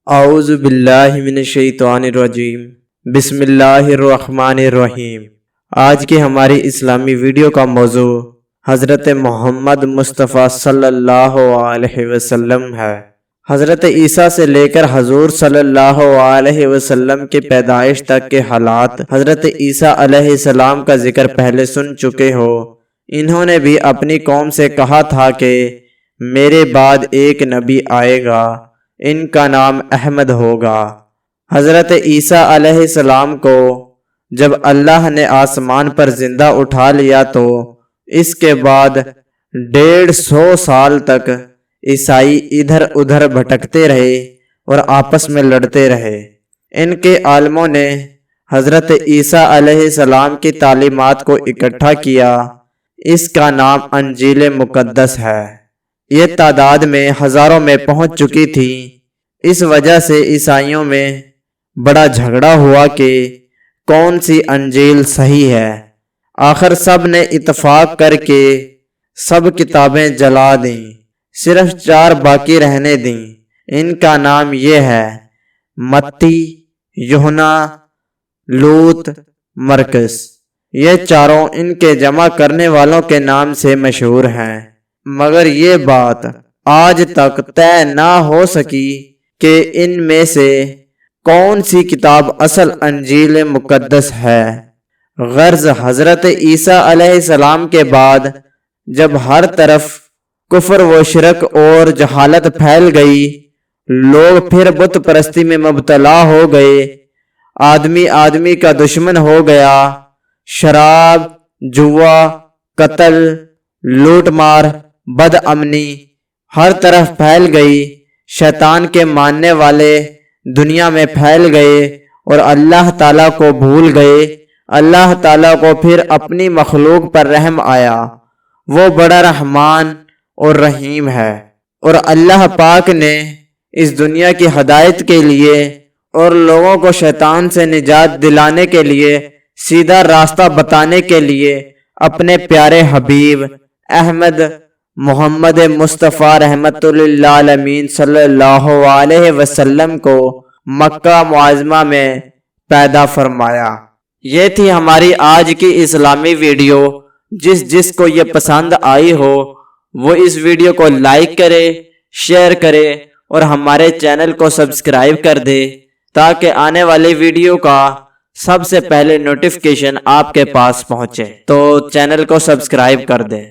اعوذ باللہ من الشیطان الرجیم، بسم اللہ الرحمن الرحیم۔ آج کی ہماری اسلامی ویڈیو کا موضوع حضرت محمد مصطفیٰ صلی اللہ علیہ وسلم ہے۔ حضرت عیسیٰ سے لے کر حضور صلی اللہ علیہ وسلم کی پیدائش تک کے حالات حضرت عیسیٰ علیہ السلام کا ذکر پہلے سن چکے ہو۔ انہوں نے بھی اپنی قوم سے کہا تھا کہ میرے بعد ایک نبی آئے گا، ان کا نام احمد ہوگا۔ حضرت عیسیٰ علیہ السلام کو جب اللہ نے آسمان پر زندہ اٹھا لیا تو اس کے بعد 150 سال تک عیسائی ادھر ادھر بھٹکتے رہے اور آپس میں لڑتے رہے۔ ان کے عالموں نے حضرت عیسیٰ علیہ السلام کی تعلیمات کو اکٹھا کیا، اس کا نام انجیل مقدس ہے۔ یہ تعداد میں ہزاروں میں پہنچ چکی تھی۔ اس وجہ سے عیسائیوں میں بڑا جھگڑا ہوا کہ کون سی انجیل صحیح ہے۔ آخر سب نے اتفاق کر کے سب کتابیں جلا دیں، صرف 4 باقی رہنے دیں۔ ان کا نام یہ ہے: متی، یوحنا، لوط، مرکس۔ یہ چاروں ان کے جمع کرنے والوں کے نام سے مشہور ہیں، مگر یہ بات آج تک طے نہ ہو سکی کہ ان میں سے کون سی کتاب اصل انجیل مقدس ہے۔ غرض حضرت عیسیٰ علیہ السلام کے بعد جب ہر طرف کفر و شرک اور جہالت پھیل گئی، لوگ پھر بت پرستی میں مبتلا ہو گئے، آدمی آدمی کا دشمن ہو گیا، شراب، جوا، قتل، لوٹ مار، بد امنی ہر طرف پھیل گئی، شیطان کے ماننے والے دنیا میں پھیل گئے اور اللہ تعالیٰ کو بھول گئے۔ اللہ تعالیٰ کو پھر اپنی مخلوق پر رحم آیا، وہ بڑا رحمان اور رحیم ہے، اور اللہ پاک نے اس دنیا کی ہدایت کے لیے اور لوگوں کو شیطان سے نجات دلانے کے لیے، سیدھا راستہ بتانے کے لیے اپنے پیارے حبیب احمد محمد مصطفیٰ رحمت للعالمین صلی اللہ علیہ وسلم کو مکہ معظمہ میں پیدا فرمایا۔ یہ تھی ہماری آج کی اسلامی ویڈیو۔ جس کو یہ پسند آئی ہو وہ اس ویڈیو کو لائک کرے، شیئر کرے اور ہمارے چینل کو سبسکرائب کر دے تاکہ آنے والی ویڈیو کا سب سے پہلے نوٹیفیکیشن آپ کے پاس پہنچے۔ تو چینل کو سبسکرائب کر دیں۔